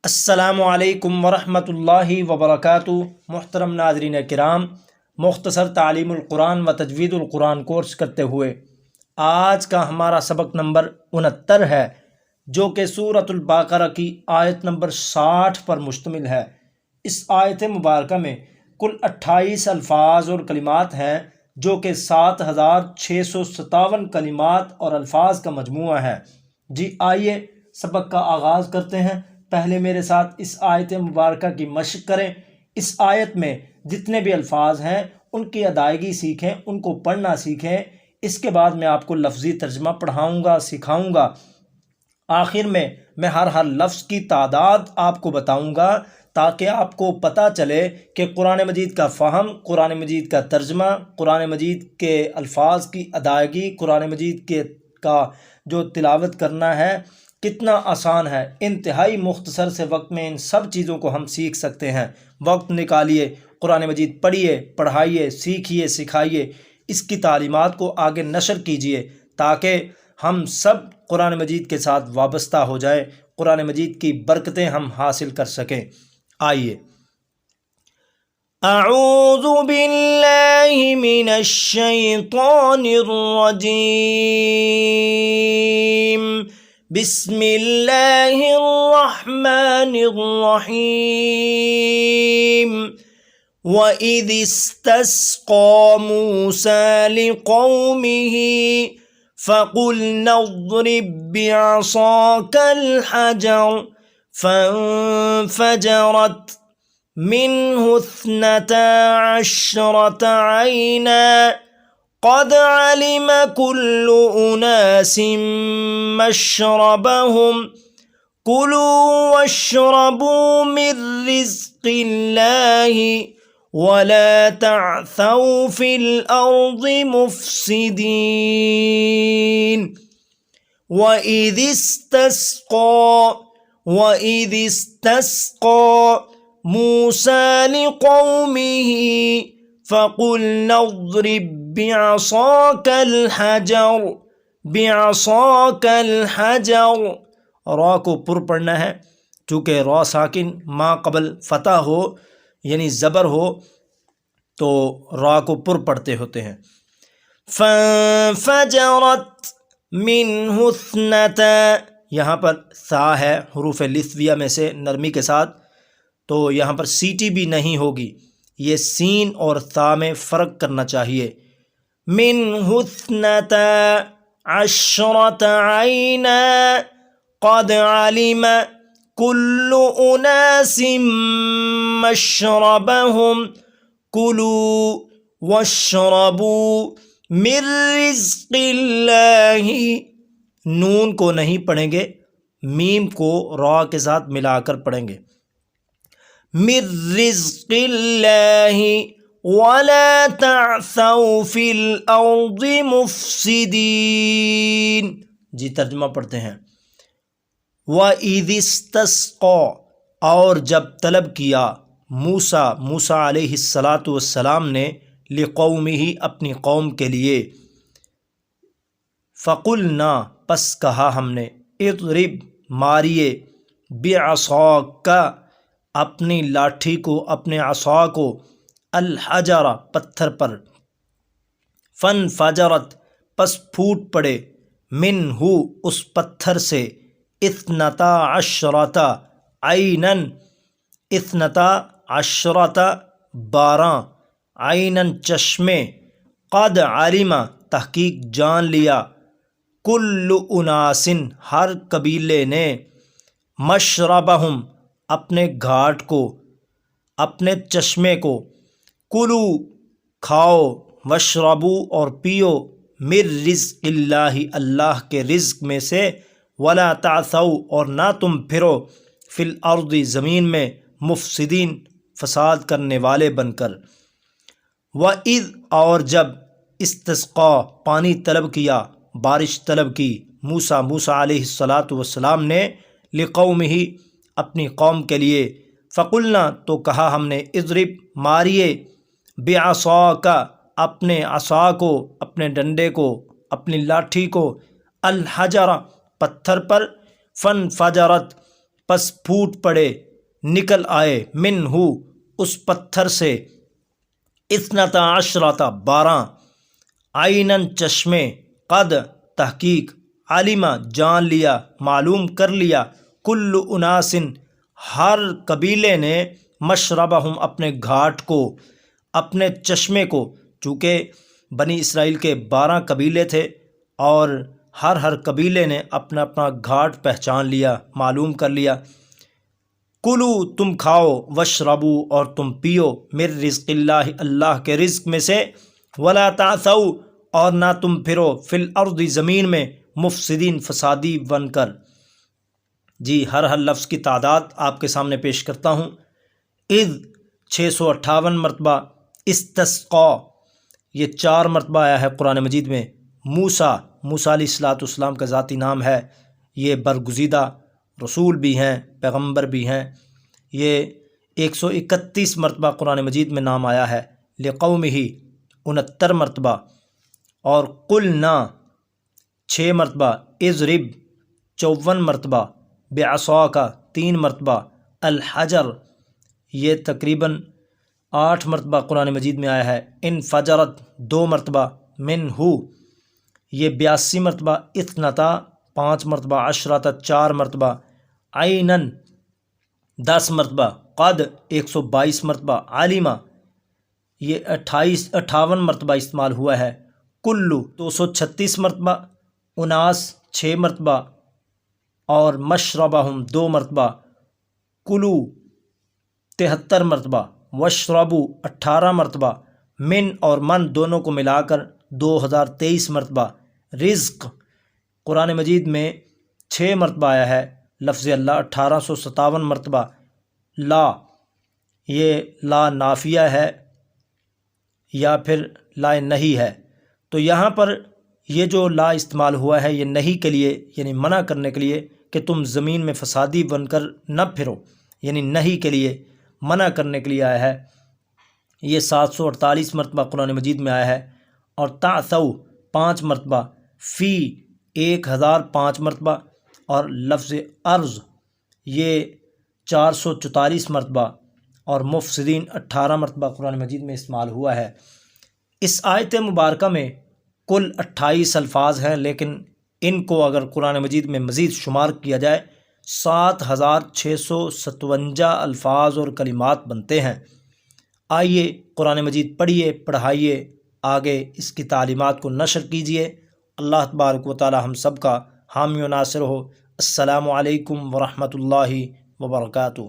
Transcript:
السلام علیکم ورحمۃ اللہ وبرکاتہ۔ محترم ناظرین کرام، مختصر تعلیم القرآن و تجوید القرآن کورس کرتے ہوئے آج کا ہمارا سبق نمبر 69 ہے، جو کہ سورۃ البقرہ کی آیت نمبر 60 پر مشتمل ہے۔ اس آیت مبارکہ میں کل 28 الفاظ اور کلمات ہیں، جو کہ 7657 کلمات اور الفاظ کا مجموعہ ہے۔ جی آئیے سبق کا آغاز کرتے ہیں۔ پہلے میرے ساتھ اس آیت مبارکہ کی مشق کریں۔ اس آیت میں جتنے بھی الفاظ ہیں ان کی ادائیگی سیکھیں، ان کو پڑھنا سیکھیں۔ اس کے بعد میں آپ کو لفظی ترجمہ پڑھاؤں گا، سکھاؤں گا۔ آخر میں ہر لفظ کی تعداد آپ کو بتاؤں گا، تاکہ آپ کو پتہ چلے کہ قرآن مجید کا فہم، قرآن مجید کا ترجمہ، قرآن مجید کے الفاظ کی ادائیگی، قرآن مجید کا جو تلاوت کرنا ہے کتنا آسان ہے۔ انتہائی مختصر سے وقت میں ان سب چیزوں کو ہم سیکھ سکتے ہیں۔ وقت نکالیے، قرآن مجید پڑھیے، پڑھائیے، سیکھیے، سکھائیے، اس کی تعلیمات کو آگے نشر کیجیے، تاکہ ہم سب قرآن مجید کے ساتھ وابستہ ہو جائیں، قرآن مجید کی برکتیں ہم حاصل کر سکیں۔ آئیے۔ اعوذ باللہ من الشیطان الرجیم، بسم اللہ الرحمن الرحیم۔ وَإِذِ اسْتَسْقَىٰ مُوسَىٰ لِقَوْمِهِ فَقُلْنَا اضْرِب بِّعَصَاكَ الْحَجَرَ فَانفَجَرَتْ مِنْهُ 12 عَيْنًا قَدْ عَلِمَ كُلُّ أُنَاسٍ مَّشْرَبَهُمْ كُلُوا وَاشْرَبُوا مِن رِّزْقِ اللَّهِ وَلَا تَعْثَوْا فِي الْأَرْضِ مُفْسِدِينَ۔ وَإِذِ اسْتَسْقَىٰ مُوسَىٰ لِقَوْمِهِ فَقُلْنَا اضْرِب بِّعَصَاكَ الْحَجَرَ۔ را کو پر پڑھنا ہے، چونکہ را ساکن ما قبل فتح ہو یعنی زبر ہو تو را کو پر پڑھتے ہوتے ہیں۔ فَانفَجَرَتْ مِنْهُ 12، یہاں پر ثا ہے حروف لثویہ میں سے نرمی کے ساتھ، تو یہاں پر سیٹی بھی نہیں ہوگی، یہ سین اور ثا میں فرق کرنا چاہیے۔ مِنْهُ 12 عَيْنًا قَدْ عَلِمَ كُلُّ أُنَاسٍ مَّشْرَبَهُمْ كُلُوا وَاشْرَبُوا مِن رِّزْقِ اللَّهِ۔ نون کو نہیں پڑھیں گے، میم کو را کے ساتھ ملا کر پڑھیں گے۔ مِن رِّزْقِ اللَّهِ وَلَا تَعْثَوْا فِي الْأَرْضِ مُفْسِدِينَ۔ جی ترجمہ پڑھتے ہیں۔ وَإِذِ اسْتَسْقَىٰ، اور جب طلب کیا موسیٰ علیہ السلام نے، لِقَوْمِهِ اپنی قوم کے لیے، فَقُلْنَا پس کہا ہم نے، اضرب ماریے، بِعَصَاكَ اپنی لاٹھی کو، اپنے عصا کو، الحجر پتھر پر، فانفجرت پس پھوٹ پڑے، منہ اس پتھر سے، 12 عیناً 12 عیناً چشمے، قد علم تحقیق جان لیا، کل اناس ہر قبیلے نے، مشربہم اپنے گھاٹ کو، اپنے چشمے کو، کلو کھاؤ، واشربو اور پیو، من رزق اللہ اللہ کے رزق میں سے، ولا تعثوا اور نہ تم پھرو، فی الارض زمین میں، مفسدین فساد کرنے والے بن کر۔ وَإِذْ اور جب استسقا پانی طلب کیا، بارش طلب کی، موسیٰ علیہ السلام نے، لقومہ اپنی قوم کے لیے، فقلنا تو کہا ہم نے، اضرب ماریے، بعصاک اپنے عصا کو، اپنے ڈنڈے کو، اپنی لاٹھی کو، الحجر پتھر پر، فانفجرت پس پھوٹ پڑے، نکل آئے، من ہو اس پتھر سے، اثنتا عشرۃ 12، عینن چشمے، قد تحقیق، علمہ جان لیا، معلوم کر لیا، کل اناسن ہر قبیلے نے، مشربہم اپنے گھاٹ کو، اپنے چشمے کو، چونکہ بنی اسرائیل کے 12 قبیلے تھے اور ہر قبیلے نے اپنا اپنا گھاٹ پہچان لیا، معلوم کر لیا۔ کلو تم کھاؤ، وشربو اور تم پیو، من رزق اللہ اللہ کے رزق میں سے، ولا تعثوا اور نہ تم پھرو، فی الارض زمین میں، مفسدین فسادی بن کر۔ جی ہر لفظ کی تعداد آپ کے سامنے پیش کرتا ہوں۔ اذ 658 مرتبہ، استسقا یہ 4 مرتبہ آیا ہے قرآن مجید میں۔ موسیٰ علیہ السلام کا ذاتی نام ہے، یہ برگزیدہ رسول بھی ہیں، پیغمبر بھی ہیں۔ یہ 131 مرتبہ قرآن مجید میں نام آیا ہے۔ لقومہ 69 مرتبہ، اور قلنا 6 مرتبہ، اضرب 54 مرتبہ، بعصاک 3 مرتبہ، الحجر یہ تقریباً 8 مرتبہ قرآن مجید میں آیا ہے۔ انفجرت 2 مرتبہ، منہ یہ 82 مرتبہ، اثنتا 5 مرتبہ، عشرۃ 4 مرتبہ، عینن 10 مرتبہ، قد 122 مرتبہ، علمہ یہ 58 مرتبہ استعمال ہوا ہے، کلو 236 مرتبہ، اناس 6 مرتبہ، اور مشربہم 2 مرتبہ، کلو 73 مرتبہ، وشربو 18 مرتبہ، من اور من دونوں کو ملا کر 2023 مرتبہ۔ رزق قرآن مجید میں 6 مرتبہ آیا ہے، لفظ اللہ 1857 مرتبہ۔ لا یہ لا نافیہ ہے یا پھر لا نہیں ہے، تو یہاں پر یہ جو لا استعمال ہوا ہے یہ نہیں کے لیے، یعنی منع کرنے کے لیے کہ تم زمین میں فسادی بن کر نہ پھرو، یعنی نہیں کے لیے، منع کرنے کے لیے آیا ہے۔ یہ 748 مرتبہ قرآن مجید میں آیا ہے۔ اور تعثوا 5 مرتبہ، فی 1005 مرتبہ، اور لفظ ارض یہ 444 مرتبہ، اور مفسدین 18 مرتبہ قرآن مجید میں استعمال ہوا ہے۔ اس آیت مبارکہ میں کل 28 الفاظ ہیں، لیکن ان کو اگر قرآن مجید میں مزید شمار کیا جائے 7657 الفاظ اور کلمات بنتے ہیں۔ آئیے قرآن مجید پڑھیے، پڑھائیے، آگے اس کی تعلیمات کو نشر کیجیے۔ اللہ تبارک و تعالی ہم سب کا حامی و ناصر ہو۔ السلام علیکم ورحمۃ اللہ وبرکاتہ۔